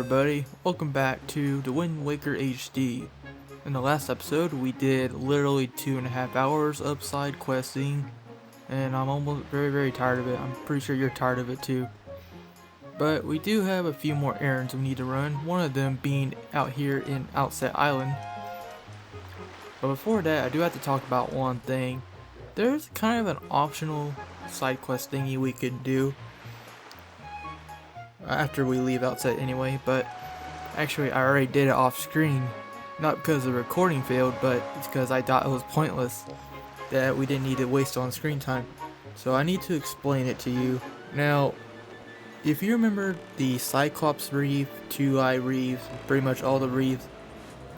everybody, welcome back to the Wind Waker HD. In the last episode we did literally 2.5 hours of side questing, and I'm almost very tired of it. I'm pretty sure you're tired of it too. But we do have a few more errands we need to run, one of them being out here in Outset Island. But before that, I do have to talk about one thing. There's kind of an optional side quest thingy we could do after we leave Outset anyway, but actually I already did it off screen. Not because the recording failed, but it's because I thought it was pointless, that we didn't need to waste on screen time. So I need to explain it to you. Now, if you remember the Cyclops Reef, Two-Eye Reefs, pretty much all the reefs,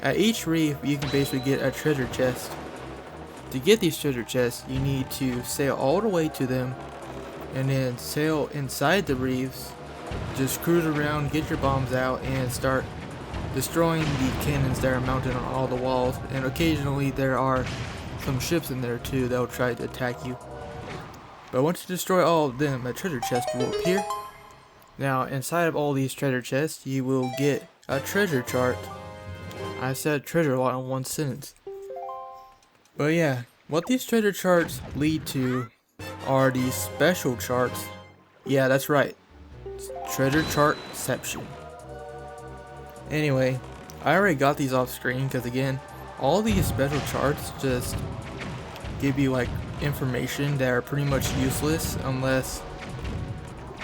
at each reef you can basically get a treasure chest. To get these treasure chests, you need to sail all the way to them, and then sail inside the reefs, just cruise around, get your bombs out, and start destroying the cannons that are mounted on all the walls. And occasionally there are some ships in there too that will try to attack you. But once you destroy all of them, a treasure chest will appear. Now inside of all these treasure chests you will get a treasure chart. I said treasure a lot in one sentence. But yeah, what these treasure charts lead to are these special charts. Yeah, that's right. Treasure chartception. Anyway, I already got these off screen because again, all these special charts just give you like information that are pretty much useless unless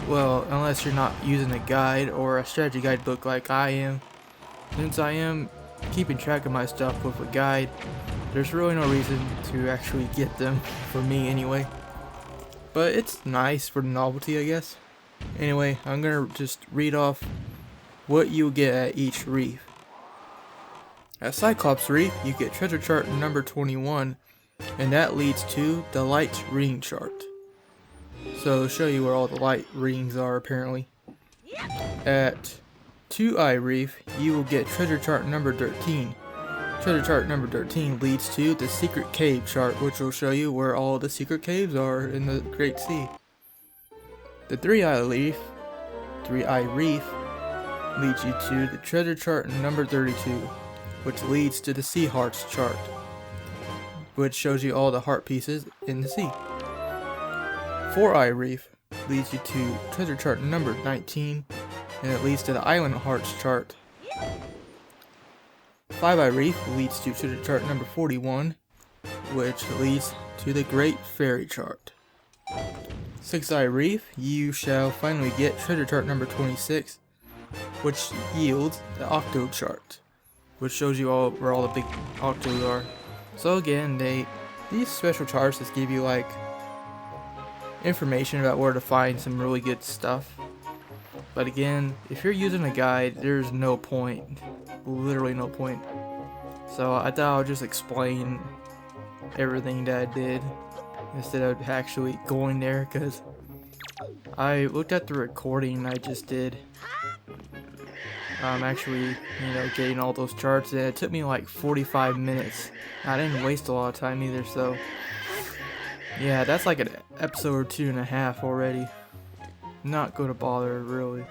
you're not using a guide or a strategy guidebook like I am. Since I am keeping track of my stuff with a guide, there's really no reason to actually get them, for me anyway. But it's nice for the novelty, I guess. Anyway, I'm gonna just read off what you get at each reef. At Cyclops Reef, you get treasure chart number 21, and that leads to the light ring chart. So, show you where all the light rings are apparently. At Two-Eye Reef, you will get treasure chart number 13. Treasure chart number 13 leads to the secret cave chart, which will show you where all the secret caves are in the Great Sea. The Three-Eye Reef leads you to the treasure chart number 32, which leads to the Sea Hearts chart, which shows you all the heart pieces in the sea. Four-Eye Reef leads you to treasure chart number 19, and it leads to the Island Hearts chart. Five-Eye Reef leads to treasure chart number 41, which leads to the Great Fairy chart. Six-Eye Reef, you shall finally get treasure chart number 26, which yields the Octo chart, which shows you where all the big octos are. So again, these special charts just give you like information about where to find some really good stuff. But again, if you're using a guide, there's no point, literally no point. So I thought I would just explain everything that I did instead of actually going there, because I looked at the recording I just did. Actually, getting all those charts, and it took me like 45 minutes. I didn't waste a lot of time either, so yeah, that's like an episode or 2.5 already. Not gonna bother really.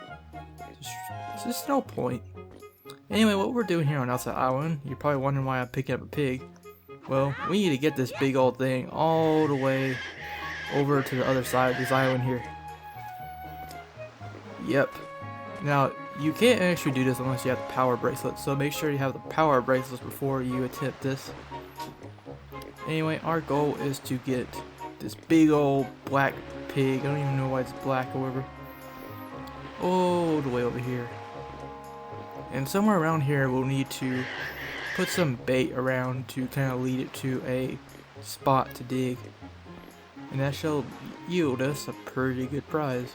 It's just no point. Anyway, what we're doing here on Outside Island, you're probably wondering why I'm picking up a pig. Well, we need to get this big old thing all the way over to the other side of this island here. Yep. Now, you can't actually do this unless you have the power bracelets, so make sure you have the power bracelets before you attempt this. Anyway, our goal is to get this big old black pig. I don't even know why it's black, however. All the way over here. And somewhere around here we'll need to put some bait around to kind of lead it to a spot to dig. And that shall yield us a pretty good prize.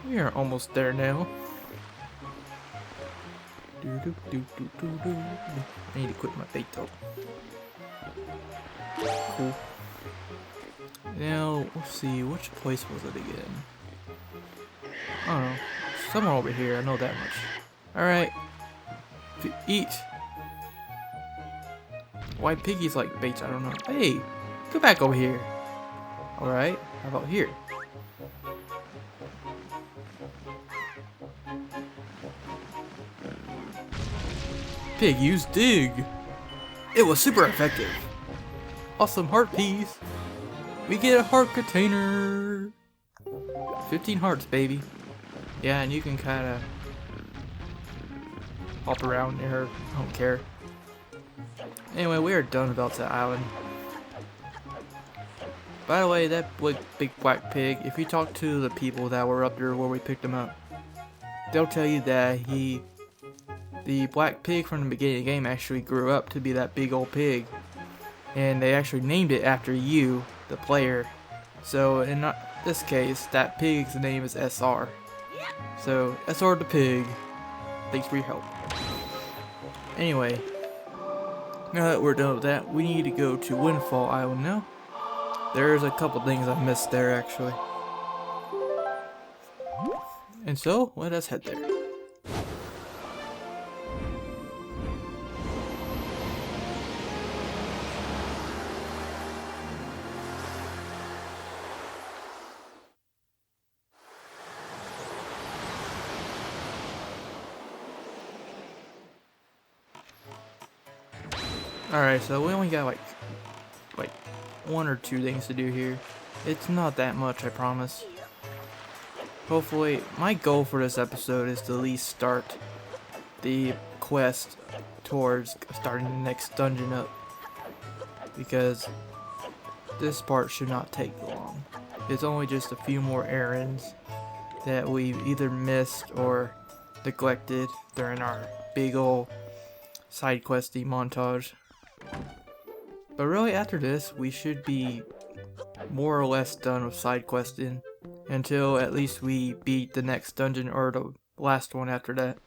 We are almost there now. I need to quit my bait though. Cool. Now, let's see, which place was it again? I don't know. Somewhere over here, I know that much. Alright. Eat. Why piggies like baits, I don't know. Hey, go back over here. Alright, how about here? Pig used dig. It was super effective. Awesome heart piece. We get a heart container. 15 hearts, baby. Yeah, and you can kind of hop around there. I don't care. Anyway, we are done about that island. By the way, that big black pig, if you talk to the people that were up there where we picked him up, they'll tell you that the black pig from the beginning of the game actually grew up to be that big old pig. And they actually named it after you, the player. So in this case, that pig's name is SR. So, SR the pig, thanks for your help. Anyway, now that we're done with that, we need to go to Windfall Island now. There's a couple things I missed there, actually. And so, let us head there. Alright, so we only got like one or two things to do here. It's not that much, I promise. Hopefully, my goal for this episode is to at least start the quest towards starting the next dungeon up. Because this part should not take long. It's only just a few more errands that we've either missed or neglected during our big ol' side questing montage. But really, after this, we should be more or less done with side questing until at least we beat the next dungeon or the last one after that.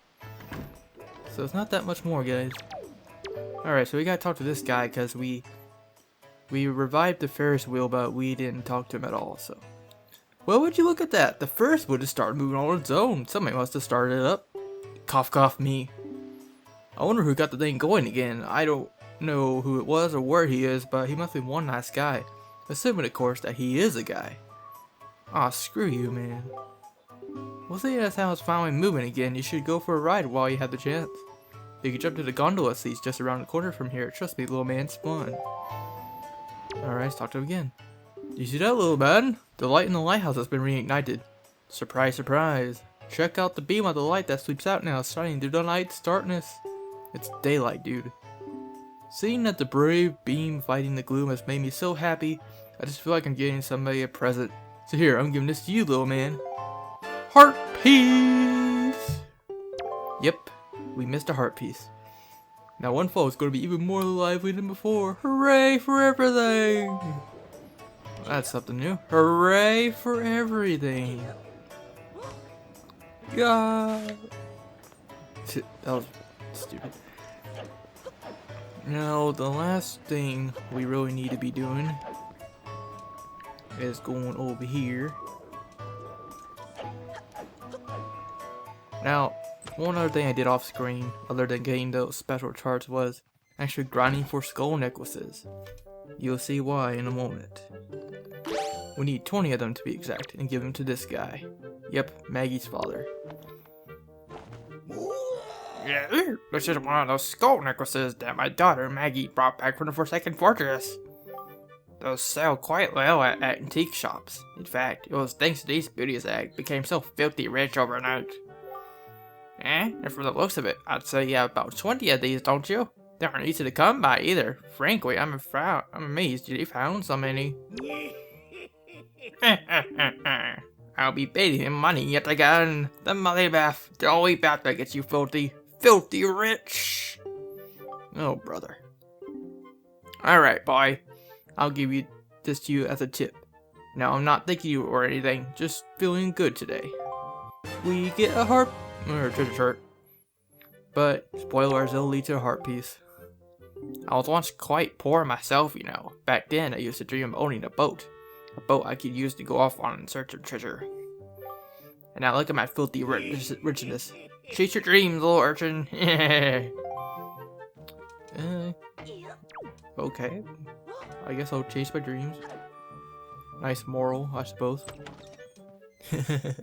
So it's not that much more, guys. Alright, so we gotta talk to this guy because we revived the Ferris wheel, but we didn't talk to him at all, so. Well, would you look at that? The Ferris wheel just started moving on its own. Somebody must have started it up. Cough, cough, me. I wonder who got the thing going again. I don't know who it was or where he is, but he must be one nice guy. Assuming, of course, that he is a guy. Aw, screw you, man. Well, seeing as how it's finally moving again, you should go for a ride while you have the chance. You can jump to the gondola seats just around the corner from here. Trust me, little man, it's fun. Alright, let's talk to him again. Do you see that, little man? The light in the lighthouse has been reignited. Surprise, surprise. Check out the beam of the light that sweeps out now, shining through the night's darkness. It's daylight, dude. Seeing that the brave beam fighting the gloom has made me so happy, I just feel like I'm getting somebody a present. So here, I'm giving this to you, little man. Heart piece! Yep, we missed a heart piece. Now one fall is going to be even more lively than before. Hooray for everything! That's something new. Hooray for everything! Yeah! That was stupid. Now, the last thing we really need to be doing is going over here. Now, one other thing I did off screen, other than getting those special charts, was actually grinding for skull necklaces. You'll see why in a moment. We need 20 of them to be exact, and give them to this guy. Yep, Maggie's father. Yeah, this is one of those skull necklaces that my daughter Maggie brought back from the Forsaken Fortress. Those sell quite well at antique shops. In fact, it was thanks to these beauties that I became so filthy rich overnight. And from the looks of it, I'd say you have about 20 of these, don't you? They aren't easy to come by either. Frankly, I'm amazed you found so many. I'll be paying him money yet again. The money bath, the only bath that gets you filthy rich. Oh, brother. Alright, boy. I'll give you this to you as a tip. Now, I'm not thanking you or anything, just feeling good today. We get a heart, or treasure chart. But, spoilers, it'll lead to a heart piece. I was once quite poor myself, you know. Back then, I used to dream of owning a boat. A boat I could use to go off on in search of treasure. And now look at my filthy richness. Chase your dreams, little urchin. Okay. I guess I'll chase my dreams. Nice moral, I suppose. I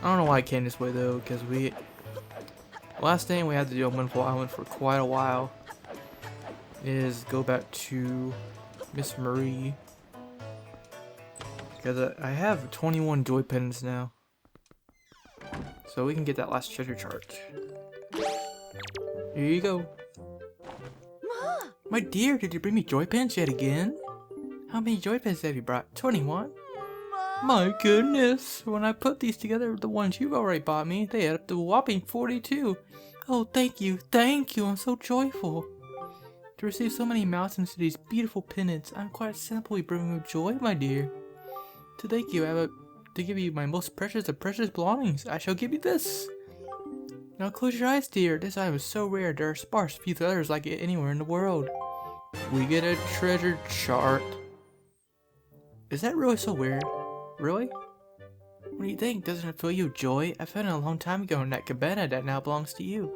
don't know why I came this way though, because Last thing we had to do on Windfall Island for quite a while is go back to Miss Marie. Because I have 21 joy pens now. So we can get that last treasure chart. Here you go. My dear, did you bring me joy pens yet again? How many joy pens have you brought? 21? My goodness, when I put these together with the ones you've already bought me, they add up to a whopping 42. Oh, thank you, I'm so joyful. To receive so many mountains to these beautiful pennants, I'm quite simply brimming with joy, my dear. To thank you, to give you my most precious of precious belongings, I shall give you this. Now close your eyes, dear. This item is so rare, there are sparse few others like it anywhere in the world. We get a treasure chart. Is that really so weird? Really? What do you think? Doesn't it fill you with joy? I found it a long time ago in that cabana that now belongs to you.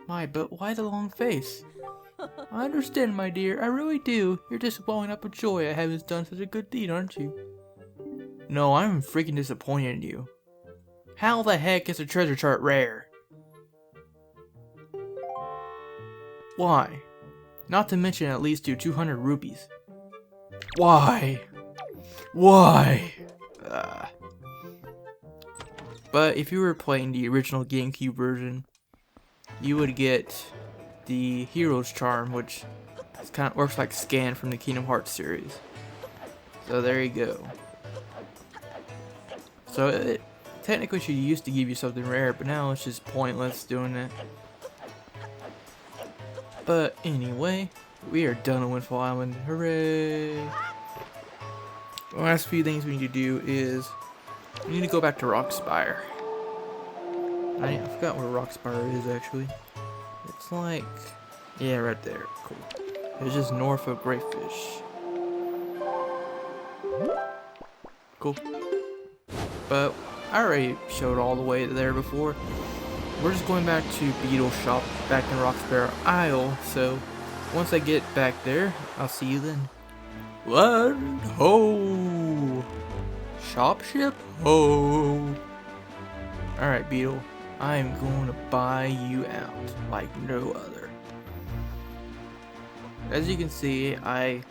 My, but why the long face? I understand, my dear. I really do. You're just welling up with joy at having done such a good deed, aren't you? No, I'm freaking disappointed in you. How the heck is a treasure chart rare? Why? Not to mention at least 200 rupees. Why? Why? But if you were playing the original GameCube version, you would get the Hero's Charm, which kind of works like Scan from the Kingdom Hearts series. So there you go. So it technically should used to give you something rare, but now it's just pointless doing it. But anyway, we are done on Windfall Island. Hooray! The last few things we need to do is we need to go back to Rockspire. I forgot where Rockspire is actually. It's like, yeah, right there. Cool. It's just north of Greyfish. Cool. But I already showed all the way there before. We're just going back to Beetle shop back in Rockspire Isle. So once I get back there, I'll see you then. Land ho! Shop ship ho! Alright, Beetle. I'm going to buy you out like no other. As you can see, I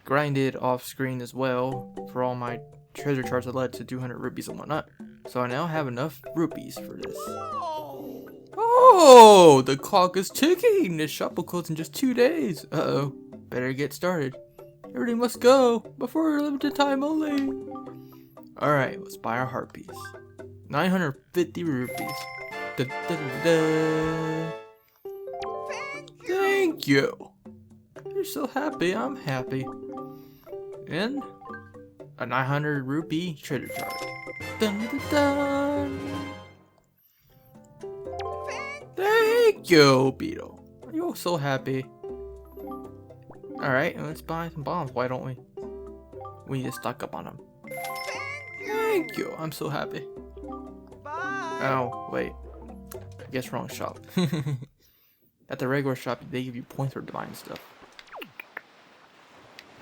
grinded off screen as well for all my treasure charts that led to 200 rupees and whatnot. So I now have enough rupees for this. Oh, the clock is ticking! This shop will close in just 2 days. Uh-oh, better get started. Everything must go before limited time only. Alright, let's buy our heart piece. 950 rupees. Da, da, da, da. Thank you. You're so happy, I'm happy. And a 900 rupee treasure chart. Dun, dun, dun. Thank you, Beetle. You're so happy. Alright, let's buy some bombs, why don't we? We need to stock up on them. Thank you, I'm so happy. Bye. Oh, wait. I guess wrong shop. At the regular shop, they give you points for buying stuff.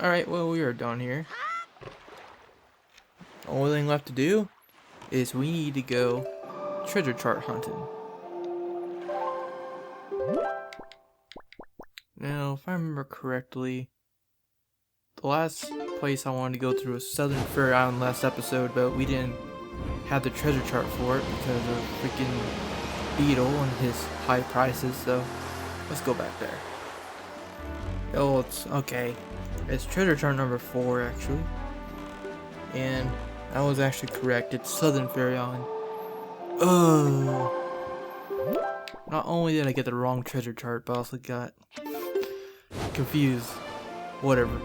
Alright, well, we are done here. The only thing left to do is we need to go treasure chart hunting. Now, if I remember correctly, the last place I wanted to go through was Southern Fairy Island last episode, but we didn't have the treasure chart for it because of freaking Beetle and his high prices, so let's go back there. Oh, it's okay. It's treasure chart number 4 actually. And I was actually correct, it's Southern Fairy Island. Oh. Not only did I get the wrong treasure chart, but I also got confused. Whatever.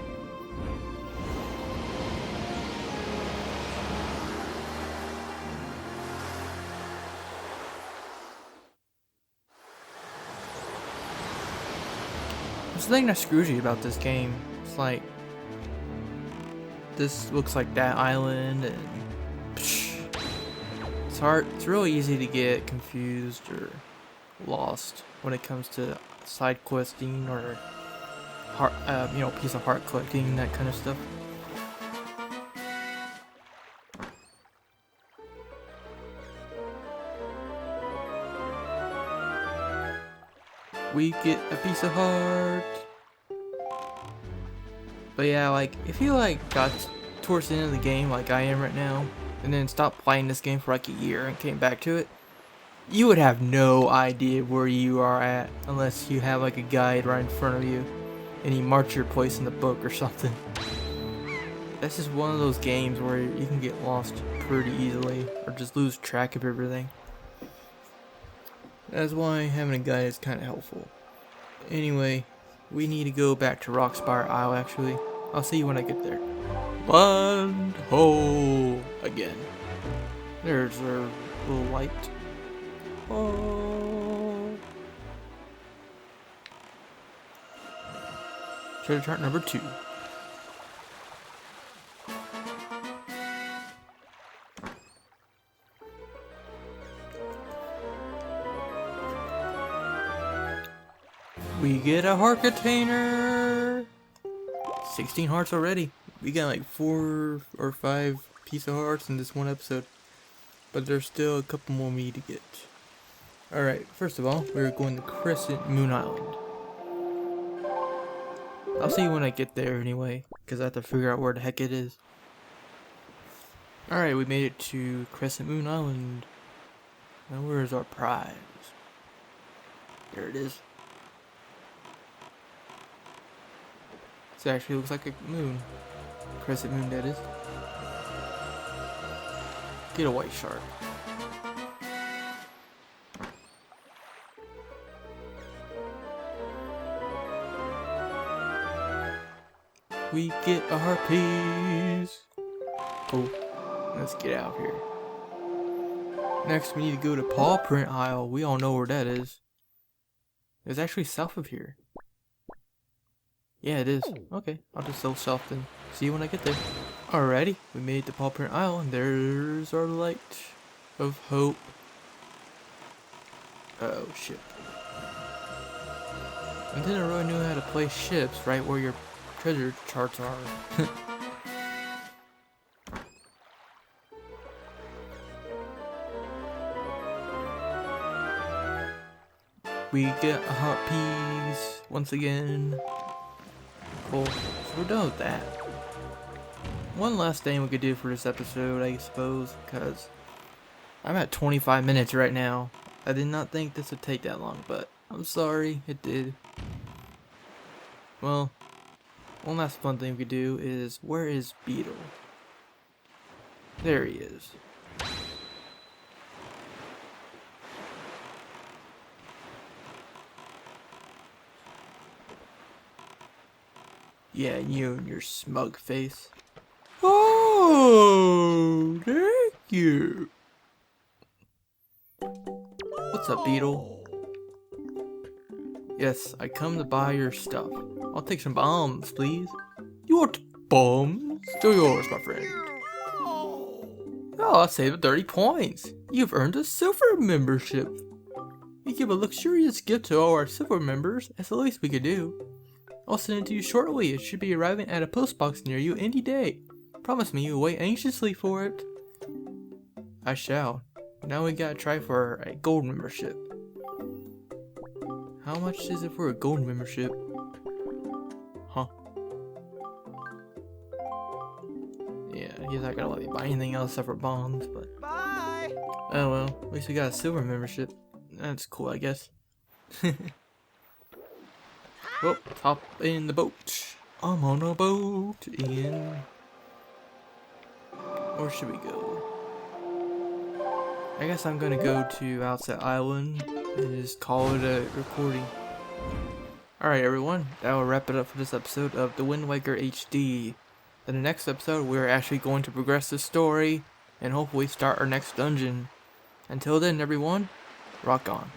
There's the thing that screws you about this game. It's like, this looks like that island, and it's hard. It's really easy to get confused or lost when it comes to side questing or heart, piece of heart collecting, that kind of stuff. We get a piece of heart. But yeah, like, if you like got towards the end of the game like I am right now, and then stopped playing this game for like a year and came back to it, you would have no idea where you are at unless you have like a guide right in front of you and you mark your place in the book or something. This is one of those games where you can get lost pretty easily or just lose track of everything. That's why having a guide is kind of helpful. Anyway, we need to go back to Rockspire Isle actually. I'll see you when I get there. Land ho again. There's our little light. Oh. Treasure chart number 2. We get a heart container. 16 hearts already. We got like 4 or 5 piece of hearts in this one episode. But there's still a couple more we need to get. Alright, first of all, we're going to Crescent Moon Island. I'll see you when I get there anyway, because I have to figure out where the heck it is. Alright, we made it to Crescent Moon Island. Now where's our prize? There it is. This actually looks like a moon. Crescent moon, that is. Get a white shark. We get a heart piece. Cool. Let's get out of here. Next, we need to go to Paw Print Isle. We all know where that is. It's actually south of here. Yeah, it is. Okay, I'll just go south then. See you when I get there. Alrighty, we made it to Paw Print Isle, and there's our light of hope. Oh shit. I didn't really know how to place ships right where your treasure charts are. We get a heart piece once again. Cool. So we're done with that. One last thing we could do for this episode, I suppose, because I'm at 25 minutes right now. I did not think this would take that long, but I'm sorry, it did. Well, one last fun thing we could do is, where is Beetle? There he is. Yeah, you and your smug face. Oh, thank you. What's up, Beetle? Yes, I come to buy your stuff. I'll take some bombs, please. You want bombs? Still yours, my friend. Oh, I'll save 30 points. You've earned a silver membership. We give a luxurious gift to all our silver members. That's the least we could do. I'll send it to you shortly. It should be arriving at a post box near you any day. Promise me you'll wait anxiously for it. I shall. Now we gotta try for a gold membership. How much is it for a gold membership? Huh. Yeah, he's not gonna let me buy anything else except for bonds, but... Bye! Oh well, at least we got a silver membership. That's cool, I guess. Well, hop in the boat. I'm on a boat in... Where should we go? I guess I'm gonna go to Outset Island and just call it a recording. Alright everyone, that will wrap it up for this episode of The Wind Waker HD. In the next episode, we're actually going to progress the story and hopefully start our next dungeon. Until then everyone, rock on.